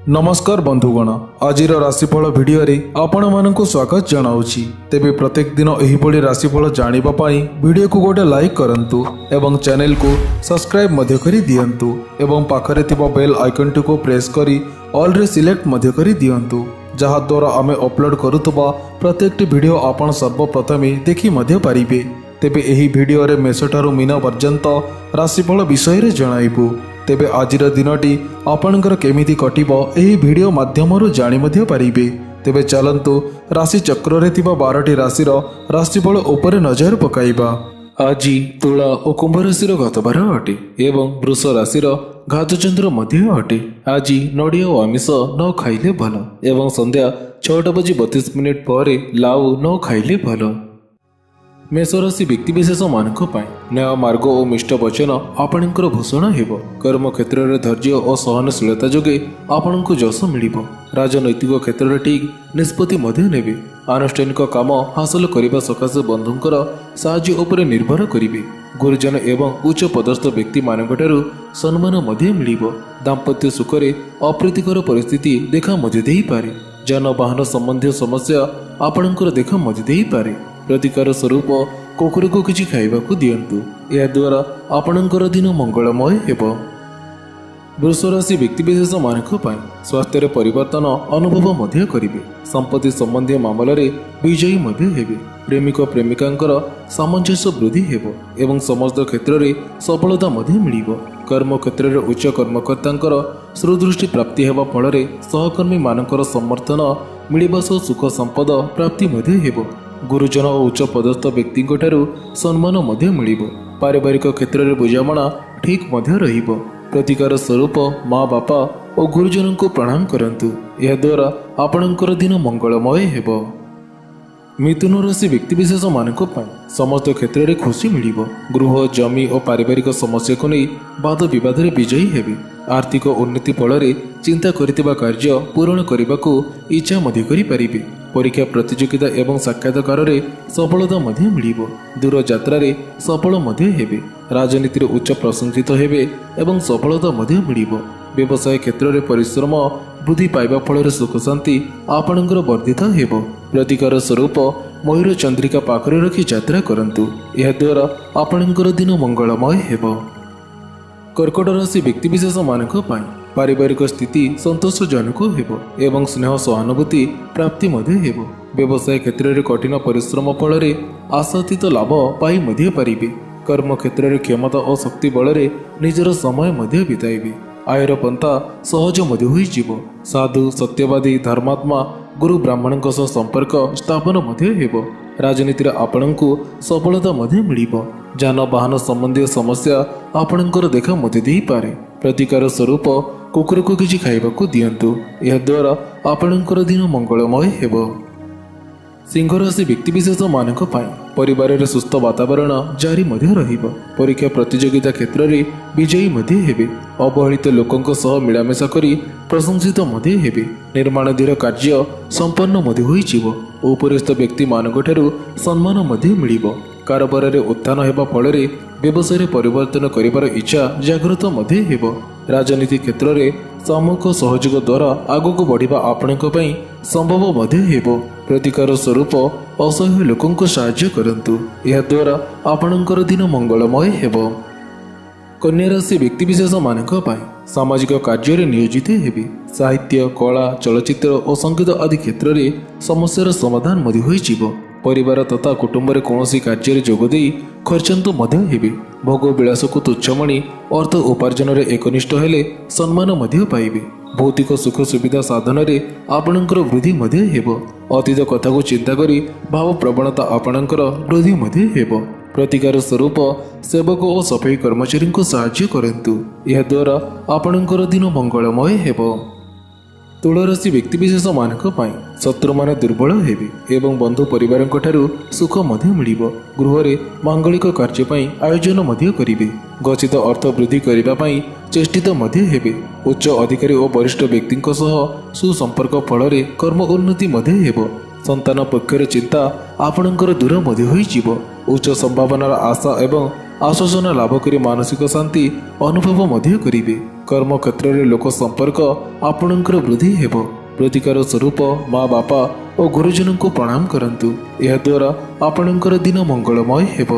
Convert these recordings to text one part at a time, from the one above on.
नमस्कार बंधुगण, आज राशिफल भिडियो आपण मानक स्वागत जनाऊँगी। तेबे प्रत्येक दिन एहिभଳି राशिफल जानिबा पाई वीडियो को गोटे लाइक करंतु एवं चैनल को सब्सक्राइब मध्य करी दियंतु एवं पाखरे थिबा बेल आइकन को प्रेस करी ऑल रे सिलेक्ट मध्य करी दियंतु, जहा द्वारा आमे अपलोड करुतबा प्रत्येक वीडियो आपण सर्वप्रथमे देखि मध्य पारिबे। तेबे एही भिडियो रे मेष ठारू मीन पर्यंत राशिफल विषय रे जणाइबु। तेबे आजिर दिनटी आपणकर केमिति कटिबो एही भिडियो माध्यमरु जानि मध्य पारिबे। तेबे चलंतु राशि चक्र रे थिबा 12टी राशिर राशिफल उपरे नजर पकाइबा। आज तुला और कुंभ राशि गतबार अटे एवं वृष राशि घातचंद्र मध्य अटे। आज नड़िया और आमिष न खाइले भल एवं संध्या 6:32 पर लाउ न खाइले भल। मेष राशि व्यक्तिशेष मानक न्याय मार्ग और मिष्ट वचन आपणकर भूषण हेब। कर्म क्षेत्र में धैर्य और सहनशीलता जोगे आपण को जश मिल। राजनैतिक क्षेत्र में ठीक निष्पत्ति नेबे। आनुष्ठानिक काम हासिल करने सकाशे बंधुंकर साहाय्य उपर निर्भर करेंगे। गुरुजन एवं उच्च पदस्थ व्यक्ति मानकठारु सम्मान मिल। दाम्पत्य सुखरे अप्रीतिकर परिस्थिति देखा दे पारे। जानवाहन संबंधी समस्या आपणकर देखा दे पारे। प्रतिकार स्वरूप कुकुर को किसी खाइबाकू दियंतु, या द्वारा आपणकर दिन मंगलमय हेबो। वृष राशि व्यक्तिशेष मानक स्वास्थ्य परिवर्तन अनुभव मध्य करिवे। संपत्ति संबंधी मामलें विजयी मध्य हेबे। प्रेमिक प्रेमिकांकर सामंजस्य वृद्धि हेबो एवं समस्त क्षेत्र में सफलता मध्य मिलिबो। कर्म क्षेत्र में उच्च कर्मकर्तांकर सुदृष्टि प्राप्ति हेबा फल सहकर्मी मानकर समर्थन मिलिबा सह सुख संपद प्राप्ति मध्य हेबो। गुरुजन और उच्च पदस्थ व्यक्ति सम्मान मध्य मिलिबो। पारिवारिक क्षेत्र में बुझामणा ठीक मध्य रहिबो। प्रतिकार स्वरूप माँ बापा और गुरुजन को प्रणाम करंतु, यह द्वारा आपणकर दिन मंगलमय हेबो। मिथुन राशि व्यक्तिशेष मानक समस्त क्षेत्र में खुशी मिलिबो। गृह जमी और पारिवारिक समस्या को नहीं वाद विवाद विजयी हेबे। आर्थिक उन्नति फल चिंता करितिबा कार्य पूरण करने को इच्छा मध्य करि पारिबे। परीक्षा प्रतियोगिता एवं साक्षात्कार रे सफलता मध्य मिलिबो। दूर यात्रा रे सफल मध्य हेबे। राजनीति उच्च प्रशंसित हेबे एवं सफलता मध्य मिलिबो। व्यवसाय क्षेत्र में परिश्रम वृद्धि पाइबा फल सुख शांति आपणकर वर्धित हेबो। प्रतिकार स्वरूप मयूर चंद्रिका पाखरे रखी यात्रा करंतु, यह द्वारा आपणकर दिन मंगलमय हेबो। कर्कट राशि व्यक्तिशेष मानक पारिवारिक स्थिति संतोषजनक हेबो एवं स्नेह सहानुभूति प्राप्ति मध्य हेबो। व्यवसाय क्षेत्र में कठिन परिश्रम फल आशातीत लाभ पाई मध्य पारिबे। कर्म क्षेत्र में क्षमता और शक्ति बल निजर समय मध्य बिताइबे। आयर पंथा सहज मध्य होइजिबो। साधु सत्यवादी धर्मात्मा गुरु ब्राह्मण संपर्क स्थापन मध्य हेबो। राजनीति आपणको सफलता मध्य मिलिबो। जानवाहन संबंधी समस्या आपणकर देखा मध्य दे पारे। प्रतिकार स्वरूप कुकुर को किसी खाइबाकू दियंतु, यह द्वारा आपणकर दिन मंगलमय हेबो। सिंह राशि व्यक्तिशेष मानक परिवार रे सुस्थ वातावरण जारी मध्य रहिबो। परीक्षा प्रतियोगिता क्षेत्र में विजयी मध्य हेबे। अवहेलित लोकंक सह मिलामेशा करी प्रशंसित मध्य हेबे। निर्माणाधीन कार्य संपन्न मध्य होइजिबो। उपरिस्थ व्यक्ति मानकठारु सम्मान मध्य मिलिबो। कारोबार रे उत्थान हेबा फल व्यवसाय परिवर्तन करिबार इच्छा जागृत मध्य हेबो। राजनीति क्षेत्र में सामूहिक सहयोग द्वारा आगक बढ़िबा आपणक पई संभव मध्य हेबो। प्रतिकार स्वरूप असह्य लोकंक साहाय्य करंतु, यह द्वारा आपणकर दिन मंगलमय हेबो। कन्या राशि व्यक्तिशेष मानक सामाजिक कार्य में नियोजित हेबे। साहित्य कला चलचित्र और संगीत आदि क्षेत्र में समस्यार समाधान मध्य होइजिबो। परिवार तथा कुटुंब रे कौनसी कार्य जोगदे खर्चांतु मध्य हेबे। भोग विलास को तुच्छ मणि अर्थ उपार्जन रे एकनिष्ठ हेले सम्मान मध्य पाइबे। भौतिक सुख सुविधा साधन रे आपणकर वृद्धि मध्य हेबो। अतीत कथा को चिंता करी भाव प्रवणता आपणकर वृद्धि मध्य हेबो। प्रतिकार स्वरूप सेवक और सफाई कर्मचारी को साहाय्य करंतु, यह द्वारा आपणकर दिन मंगलमय हेबो। तुला राशि व्यक्तिशेष मानक शत्रु मान दुर्बल हेबे एवं बंधु परिवार सुख मध्य मिलिबो। गृह रे मांगलिक कार्य आयोजन मध्य करिवे। गच्छित अर्थ वृद्धि करने चेष्टित मध्य हेबे। उच्च अधिकारी और वरिष्ठ व्यक्ति सुसंपर्क फल कर्म उन्नति मध्य हेबो। संतान पक्षर चिंता आपणकर दूर मध्य होइजिबो। उच्च संभावनार आशा एवं आश्वासन लाभ करी मानसिक शांति अनुभव मध्य करिवे। कर्मक्षेत्र में लोक संपर्क आपणकर वृद्धि हेब। प्रतिकार स्वरूप माँ बापा और गुरुजन को प्रणाम करंतु। यह द्वारा आपणकर दिन मंगलमय हेब।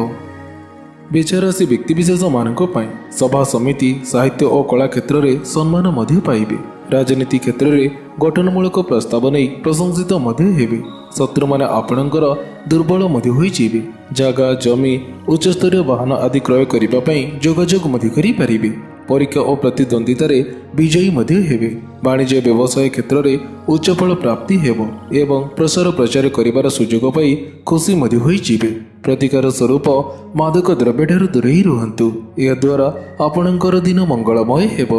विचारासी व्यक्तिविशेष मानक पाई सभा समिति साहित्य और कला क्षेत्र में सम्मान मध्य पाइबे। राजनीति क्षेत्र में गठनमूलक प्रस्ताव नहीं प्रशंसित मध्य हेबे। शत्रु माने आपणकर दुर्बल मध्य होई जीवे। जगह जमी उच्चस्तरीय वाहन आदि क्रय करिबा पई जोगाजोग मध्य करि पारिबे। परीक्षा और प्रतिद्वंदिता विजयी मध्य हेबे। वाणिज्य व्यवसाय क्षेत्र में उच्चफल प्राप्ति हेब एवं प्रसार प्रचार करिबार सुजोग पाई खुशी मध्य होई जीवे। प्रतिकार स्वरूप मादक द्रव्य ठारू दूरेई रुहंतु। यह द्वारा आपणकर दिन मंगलमय हेब।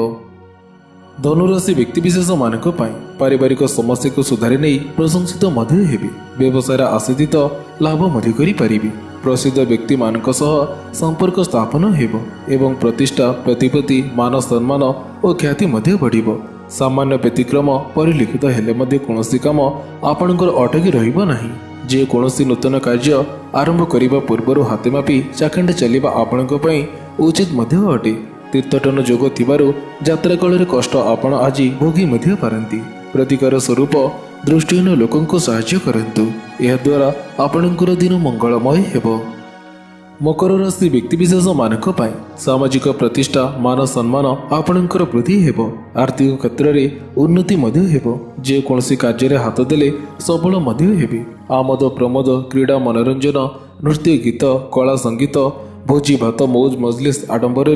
धनुराशि व्यक्तिविशेष मानक पाई पारिवारिक समस्या को सुधारी नहीं प्रशंसित मध्य हेबे। व्यवसाय आशीषित लाभ मध्य करि पारिबे। प्रसिद्ध व्यक्ति मानक सह संपर्क स्थापन हेब एवं प्रतिष्ठा प्रतिपत्ति मान सम्मान और ख्याति मध्य बढ़िब। सामान्य व्यतिक्रम परिलिखित हेले मध्य कौनसी काम आपणकर अटकी रहिब नाही। जे कौनसी नूतन कार्य आरंभ करिबा पूर्वरु हाथे मापी चाखंडे चलिबा आपणक पई उचित मध्य अटे। तीर्थटन जोग थिबारु यात्रा काल कष्ट आपण आज भोगी मध्य पारंती। प्रतिकार स्वरूप दृष्टिहीन लोकों को साहाय्य करंतु। यह द्वारा आपणकर दिन मंगलमय हेब। मकर राशि व्यक्तिविशेष मानक पाई सामाजिक प्रतिष्ठा मान सम्मान आपणकर वृद्धि हेब। आर्थिक क्षेत्र में उन्नति मध्य हेब। जे कौनसी कार्य हाथ देले सबल मध्य हेबे। आमोद प्रमोद क्रीड़ा मनोरंजन नृत्य गीत कला संगीत भोजी भात मौज मजलिस आडंबर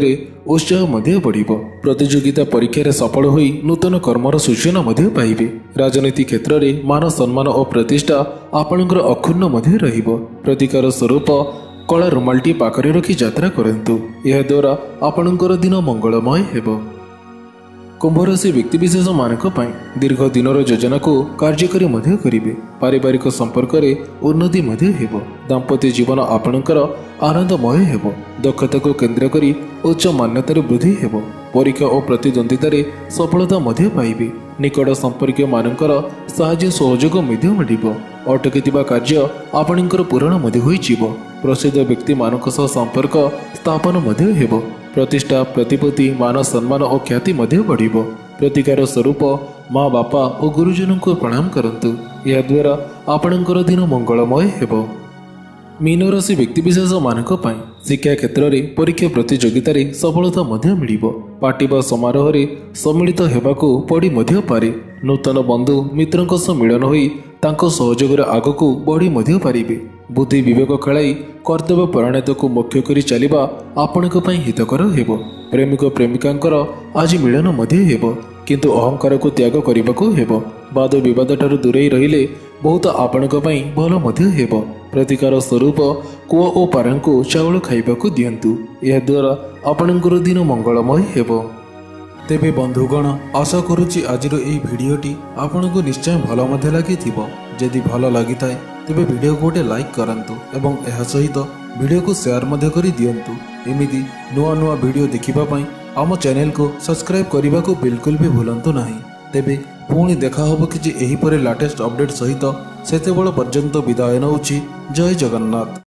उत्साह मध्य बढ़िब। प्रतियोगिता परीक्षा सफल होई नूतन कर्मर सूचना मध्य पाइबे। राजनीति क्षेत्र में मान सम्मान और प्रतिष्ठा आपणकर अक्षुण्ण मध्य रहिब। प्रतिकार स्वरूप कला रुमालटी पाखरे रखी यात्रा करंतु। यह द्वारा आपणकर दिन मंगलमय हेब। कुंभ राशि व्यक्तिविशेष मानक पाई दीर्घ दिनर योजना को कार्यकारी मध्य करिबे। पारिवारिक संपर्क रे उन्नति मध्य हेब। दाम्पत्य जीवन आपणकर आनंदमय हेब। दक्षता को केंद्र करी उच्च मान्यतार वृद्धि हेब। परीक्षा और प्रतिद्वंदिता सफलता मध्य पाइबे। निकट संपर्क मानकर साहाय्य सहयोग मध्य मिलिब। अटकीथिबा कार्य आपणकर पूरण मध्य होइजिब। प्रसिद्ध व्यक्ति मानक सह संपर्क स्थापन मध्य हेब। प्रतिष्ठा प्रतिपत्ति मान सम्मान और ख्याति मध्य बढ़िब। प्रतिकार स्वरूप माँ बापा और गुरुजन को प्रणाम करंतु। यह द्वारा आपणकर दिन मंगलमय हेब। मीन राशि व्यक्तिविशेष मानक पाई शिक्षा क्षेत्र में परीक्षा प्रतियोगिता सफलता मध्य मिलिब। पार्टी व समारोह में सम्मिलित हेबाकू पड़ी मध्य पारे। नूतन बंधु मित्रों सह मिलन होई तांको सहयोग आगकू बढ़ी मध्य पारिबे। बुद्धि विवेक खेलाई कर्तव्य परायणता को मुख्य करी चलिबा आपणक पई हितकर हेब। प्रेमिक प्रेमिकांकर आज मिलन मध्य हेब किंतु अहंकार को त्याग करने हेब। वाद विवाद ठारू दूरेई रहिले बहुत आपणक पई भल मध्य हेब। प्रतिकार स्वरूप कुआ और पारांको चाउल खाइबाकू दियंतु। यह द्वारा आपणकर दिन मंगलमय हेब। तेबे बंधुगण आशा करुच्ची आजिर एई भिडियोटी आपनको निश्चय भल मध्य लागिथिबो। जदि भल लागिथाय तेबे भिडियो को गोटे लाइक करंतु एवं एहा सहित भिडियो को शेयर मध्य करि दियंतु। एमिति नुआ नुआ भिडियो देखिबा पई आम चैनल को सब्सक्राइब करने को बिल्कुल भी भूलंतु नहीं। तेबे पुणी देखा होबो कि एही परे लेटेस्ट अपडेट सहित सेतेबेଳ पर्यंत विदाय नउछि। जय जगन्नाथ।